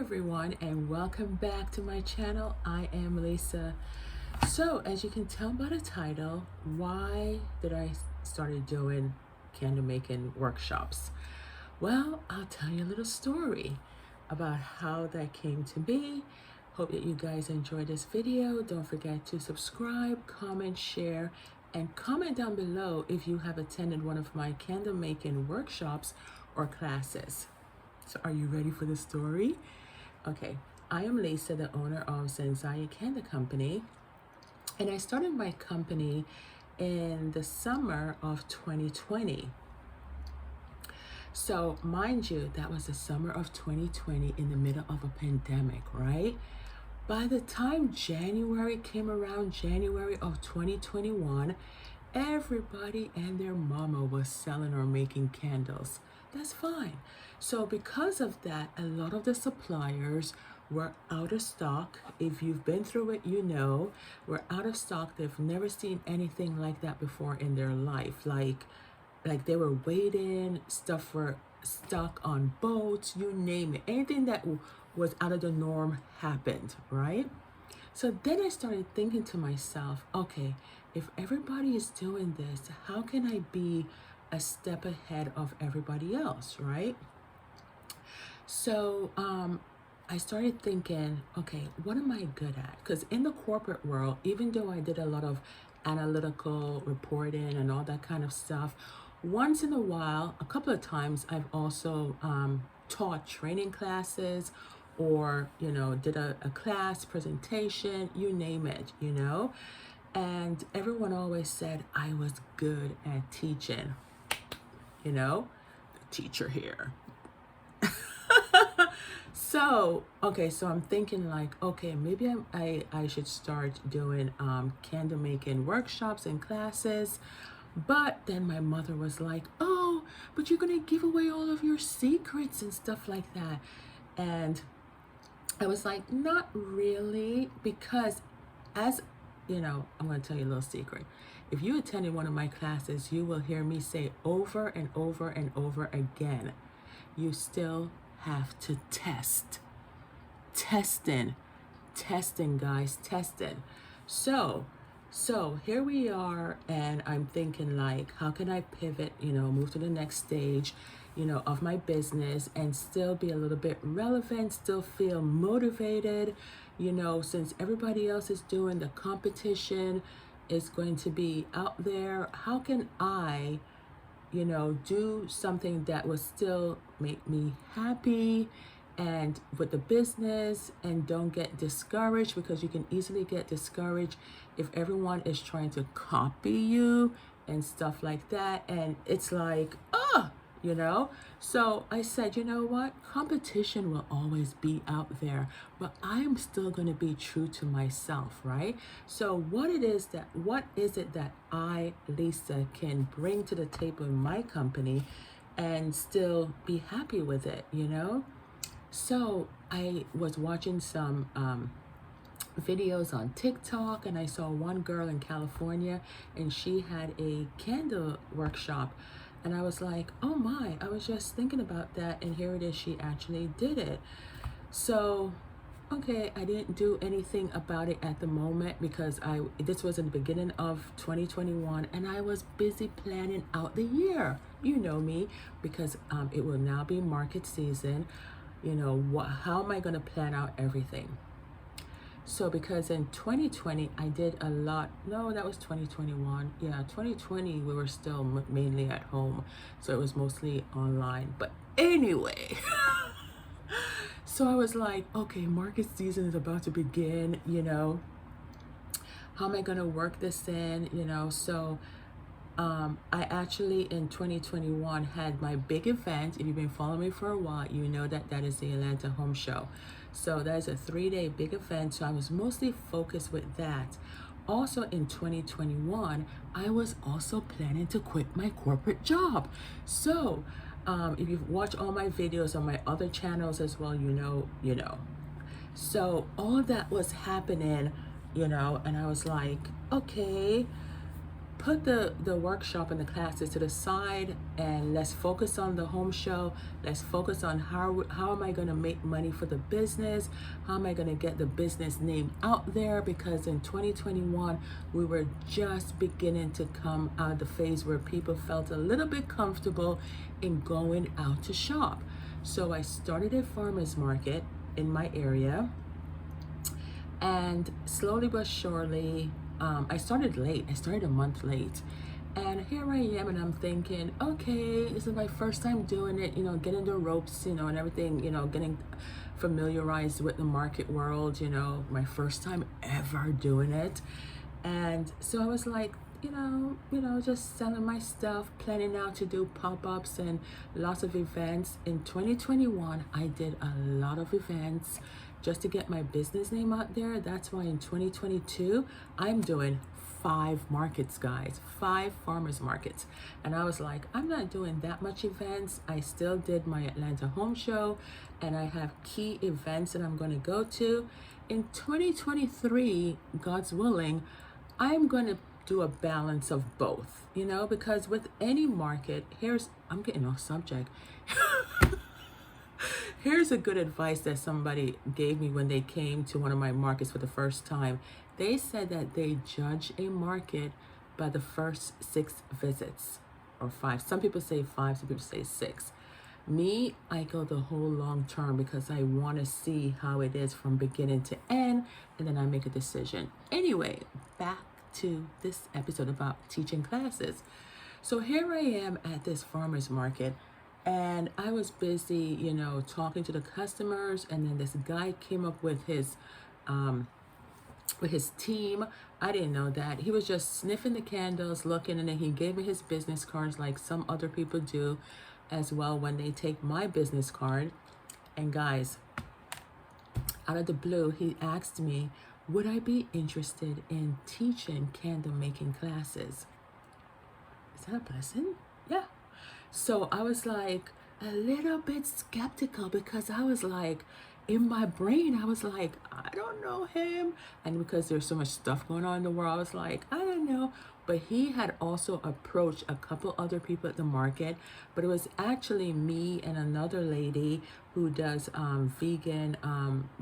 everyone, and welcome back to my channel. I am Lisa. So as you can tell by the title, why did I started doing candle making workshops? Well, I'll tell you a little story about how that came to be. Hope that you guys enjoyed this video. Don't forget to subscribe, comment, share, and comment down below if you have attended one of my candle making workshops or classes. So are you ready for the story? Okay, I am Lisa, the owner of Zenzaya Candle Company, and I started my company in the summer of 2020. So mind you, that was the summer of 2020 in the middle of a pandemic, right? By the time January came around, January of 2021, everybody and their mama was selling or making candles. That's fine. So because of that, a lot of the suppliers were out of stock. If you've been through it, you know, we're out of stock. They've never seen anything like that before in their life. Like they were waiting, stuff were stuck on boats, you name it. Anything that was out of the norm happened, right? So then I started thinking to myself, okay, if everybody is doing this, how can I be a step ahead of everybody else, right? So I started thinking, okay, what am I good at? Because in the corporate world, even though I did a lot of analytical reporting and all that kind of stuff, once in a while, a couple of times, I've also taught training classes or, you know, did a class presentation, you name it, you know? And everyone always said I was good at teaching, you know, the teacher here. So, okay, so I'm thinking like, okay, maybe I should start doing candle making workshops and classes. But then my mother was like, oh, but you're gonna give away all of your secrets and stuff like that. And I was like, not really, because as you know, I'm going to tell you a little secret. If you attended one of my classes, you will hear me say over and over and over again, you still have to test. Testing, guys, testing. So here we are, and I'm thinking like, how can I pivot, you know, move to the next stage, you know, of my business and still be a little bit relevant, still feel motivated, you know, since everybody else is doing, the competition is going to be out there. How can I, you know, do something that will still make me happy and with the business, and don't get discouraged, because you can easily get discouraged if everyone is trying to copy you and stuff like that. And it's like, you know, so I said, you know what, competition will always be out there, but I'm still going to be true to myself, right? So what is it that I, Lisa, can bring to the table in my company and still be happy with it, you know? So I was watching some videos on TikTok, and I saw one girl in California, and she had a candle workshop. And I was like, oh my, I was just thinking about that, and here it is, she actually did it. So, okay, I didn't do anything about it at the moment because this was in the beginning of 2021, and I was busy planning out the year. You know me, because it will now be market season. You know, how am I going to plan out everything? So because in 2020, I did a lot. No, that was 2021. Yeah, 2020, we were still mainly at home. So it was mostly online. But anyway, so I was like, okay, market season is about to begin, you know. How am I going to work this in, you know? So I actually in 2021 had my big event. If you've been following me for a while, you know that is the Atlanta Home Show. So that is a 3-day big event. So I was mostly focused with that. Also in 2021, I was also planning to quit my corporate job. So if you've watched all my videos on my other channels as well, you know. So all of that was happening, you know, and I was like, okay, put the workshop and the classes to the side, and let's focus on the home show. Let's focus on how am I going to make money for the business? How am I going to get the business name out there? Because in 2021, we were just beginning to come out of the phase where people felt a little bit comfortable in going out to shop. So I started a farmer's market in my area, and slowly but surely, I started late. I started a month late. And here I am, and I'm thinking, okay, this is my first time doing it, getting the ropes, and everything, getting familiarized with the market world, my first time ever doing it. And so I was like, just selling my stuff, planning out to do pop-ups and lots of events. In 2021, I did a lot of events just to get my business name out there. That's why in 2022, I'm doing 5 markets, guys, 5 farmers markets. And I was like, I'm not doing that much events. I still did my Atlanta home show, and I have key events that I'm going to go to. In 2023, God's willing, I'm going to do a balance of both, because with any market, I'm getting off subject. Here's a good advice that somebody gave me when they came to one of my markets for the first time. They said that they judge a market by the first 6 visits, or 5. Some people say 5, some people say 6. Me, I go the whole long term because I want to see how it is from beginning to end, and then I make a decision. Anyway, back to this episode about teaching classes. So here I am at this farmer's market, and I was busy, talking to the customers, and then this guy came up with his team. I didn't know that. He was just sniffing the candles, looking, and then he gave me his business cards like some other people do as well when they take my business card. And guys, out of the blue, he asked me, would I be interested in teaching candle making classes? Is that a blessing? Yeah. So I was like a little bit skeptical, because I was like, in my brain, I was like, I don't know him. And because there's so much stuff going on in the world, I was like, I don't know. But he had also approached a couple other people at the market, but it was actually me and another lady who does vegan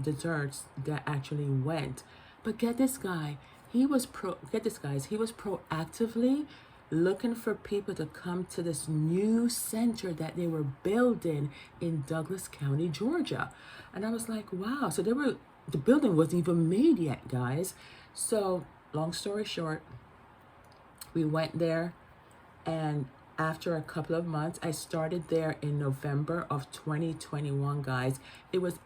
desserts that actually went. But get this, guys, he was proactively looking for people to come to this new center that they were building in Douglas County, Georgia. And I was like, wow. So the building wasn't even made yet, guys. So long story short, we went there, and after a couple of months, I started there in November of 2021, guys. It was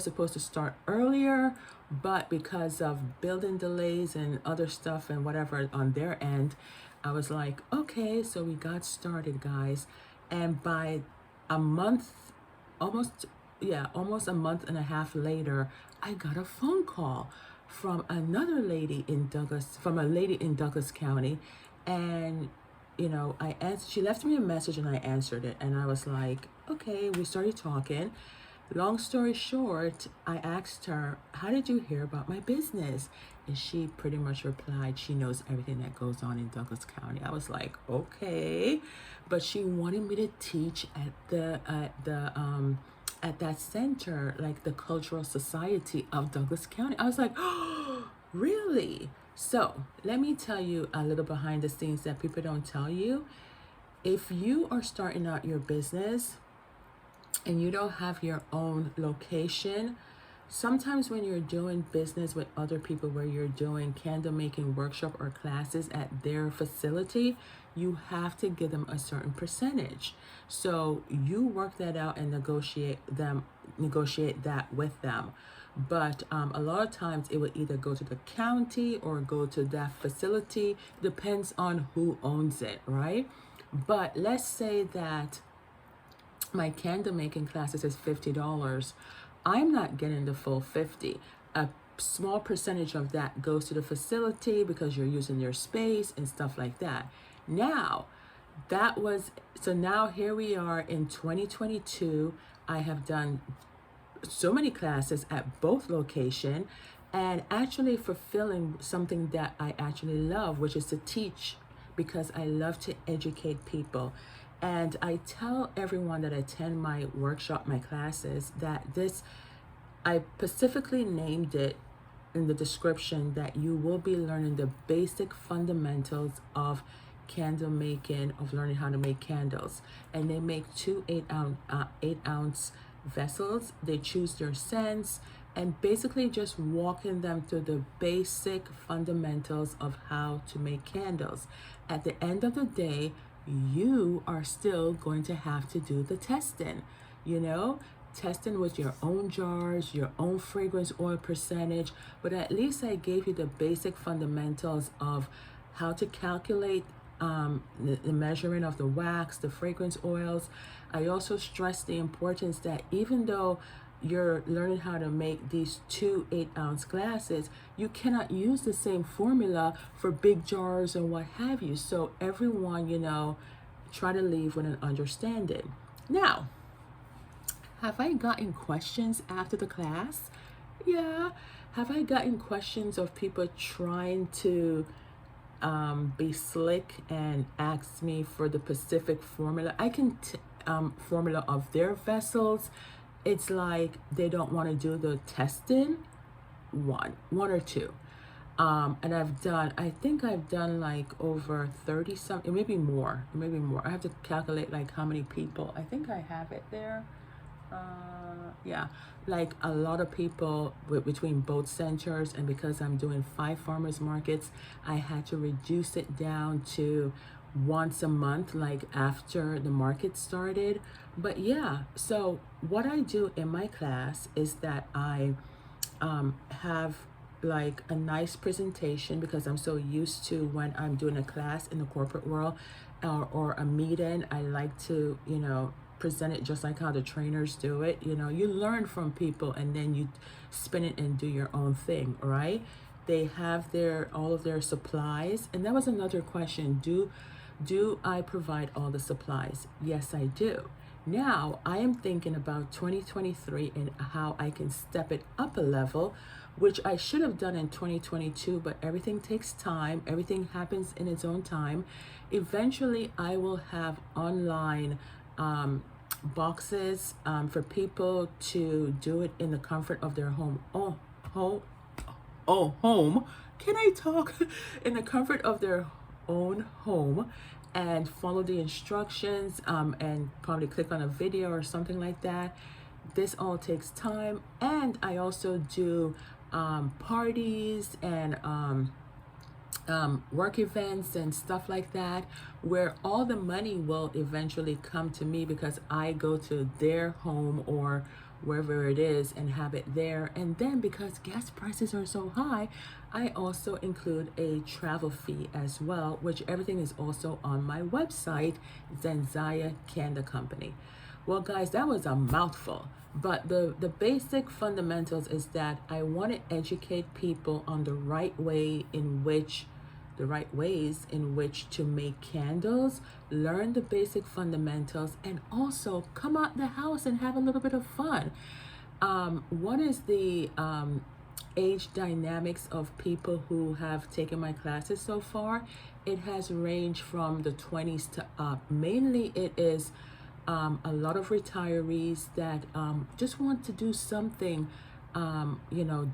supposed to start earlier, but because of building delays and other stuff and whatever on their end, I was like, okay, so we got started, guys. And by a month, almost a month and a half later, I got a phone call from a lady in Douglas County. And, she left me a message, and I answered it. And I was like, okay, we started talking. Long story short, I asked her, how did you hear about my business? And she pretty much replied, she knows everything that goes on in Douglas County. I was like, okay. But she wanted me to teach at that center, like the Cultural Society of Douglas County. I was like, oh, really? So let me tell you a little behind the scenes that people don't tell you. If you are starting out your business and you don't have your own location, sometimes when you're doing business with other people, where you're doing candle making workshop or classes at their facility, you have to give them a certain percentage. So you work that out and negotiate that with them. But a lot of times it will either go to the county or go to that facility. Depends on who owns it, right? But let's say that my candle making classes is $50. I'm not getting the full 50. A small percentage of that goes to the facility because you're using their space and stuff like that. Now here we are in 2022. I have done so many classes at both locations, and actually fulfilling something that I actually love, which is to teach because I love to educate people. And I tell everyone that attend my workshop, my classes, that I specifically named it in the description that you will be learning the basic fundamentals of candle making, of learning how to make candles. And they make two 8-ounce vessels. They choose their scents and basically just walking them through the basic fundamentals of how to make candles. At the end of the day, you are still going to have to do the testing, you know, testing with your own jars, your own fragrance oil percentage. But at least I gave you the basic fundamentals of how to calculate the measurement of the wax, the fragrance oils. I also stress the importance that even though you're learning how to make these two 8-ounce glasses, you cannot use the same formula for big jars or what have you. So everyone, you know, try to leave with an understanding. Now, have I gotten questions after the class? Yeah. Have I gotten questions of people trying to be slick and ask me for the specific formula? I can formula of their vessels. It's like they don't want to do the testing, one or two. And I think I've done like over 30 something, maybe more. I have to calculate like how many people. I think I have it there. Yeah, like a lot of people between both centers, and because I'm doing 5 farmers markets, I had to reduce it down to once a month, like after the market started. But yeah, so what I do in my class is that I have like a nice presentation, because I'm so used to when I'm doing a class in the corporate world or a meeting, I like to, you know, present it just like how the trainers do it. You know, you learn from people and then you spin it and do your own thing, right? They have all of their supplies. And that was another question. Do I provide all the supplies? Yes, I do. Now I am thinking about 2023 and how I can step it up a level, which I should have done in 2022, but everything takes time. Everything happens in its own time. Eventually, I will have online boxes for people to do it in the comfort of their home. Home. Can I talk? In the comfort of their own home, and follow the instructions and probably click on a video or something like that. This all takes time. And I also do parties and work events and stuff like that, where all the money will eventually come to me, because I go to their home or wherever it is and have it there. And then because gas prices are so high, I also include a travel fee as well, which everything is also on my website, Zenzaya Candle Company. Well, guys, that was a mouthful. But the basic fundamentals is that I want to educate people on the right ways in which to make candles, learn the basic fundamentals, and also come out the house and have a little bit of fun. What is the age dynamics of people who have taken my classes so far? It has ranged from the 20s to up. Mainly it is a lot of retirees that just want to do something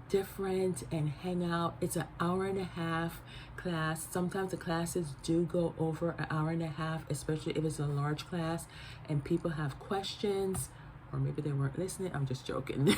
different and hang out. It's an hour and a half class. Sometimes the classes do go over an hour and a half, especially if it's a large class and people have questions, or maybe they weren't listening. I'm just joking.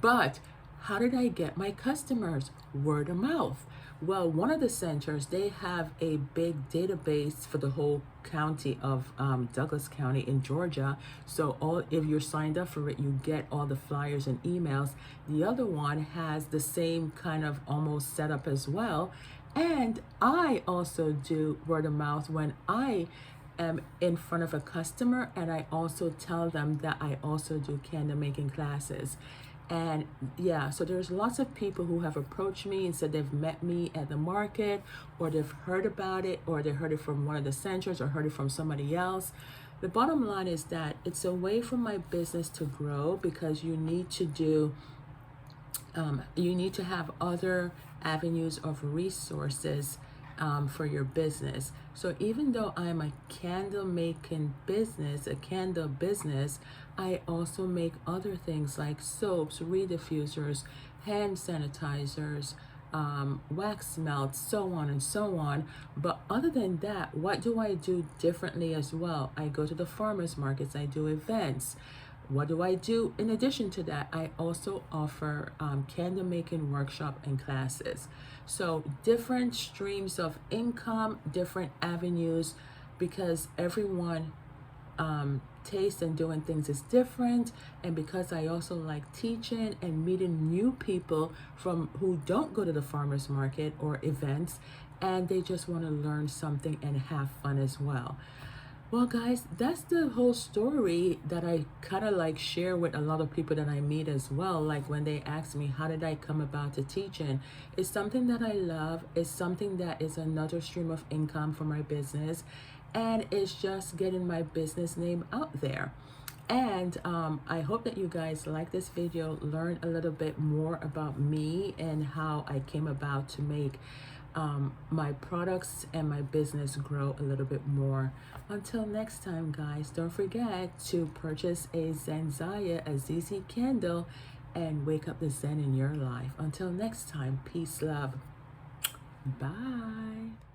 But how did I get my customers? Word of mouth. Well, one of the centers, they have a big database for the whole county of Douglas County in Georgia. So if you're signed up for it, you get all the flyers and emails. The other one has the same kind of almost setup as well. And I also do word of mouth when I am in front of a customer, and I also tell them that I also do candle making classes. And yeah, so there's lots of people who have approached me and said they've met me at the market, or they've heard about it, or they heard it from one of the centers, or heard it from somebody else. The bottom line is that it's a way for my business to grow, because you need to have other avenues of resources for your business. So even though I'm a candle making business, a candle business, I also make other things like soaps, reed diffusers, hand sanitizers, wax melts, so on and so on. But other than that, what do I do differently as well? I go to the farmers markets, I do events. What do I do in addition to that? I also offer candle making workshop and classes. So different streams of income, different avenues, because everyone taste and doing things is different, and because I also like teaching and meeting new people from who don't go to the farmers market or events, and they just want to learn something and have fun as well. Well, guys, that's the whole story that I kind of like share with a lot of people that I meet as well. Like when they ask me, how did I come about to teaching? It's something that I love. It's something that is another stream of income for my business. And it's just getting my business name out there. And I hope that you guys like this video, learn a little bit more about me and how I came about to make my products and my business grow a little bit more. Until next time, guys, don't forget to purchase a Zenzaya, a ZZ candle, and wake up the Zen in your life. Until next time, peace, love. Bye.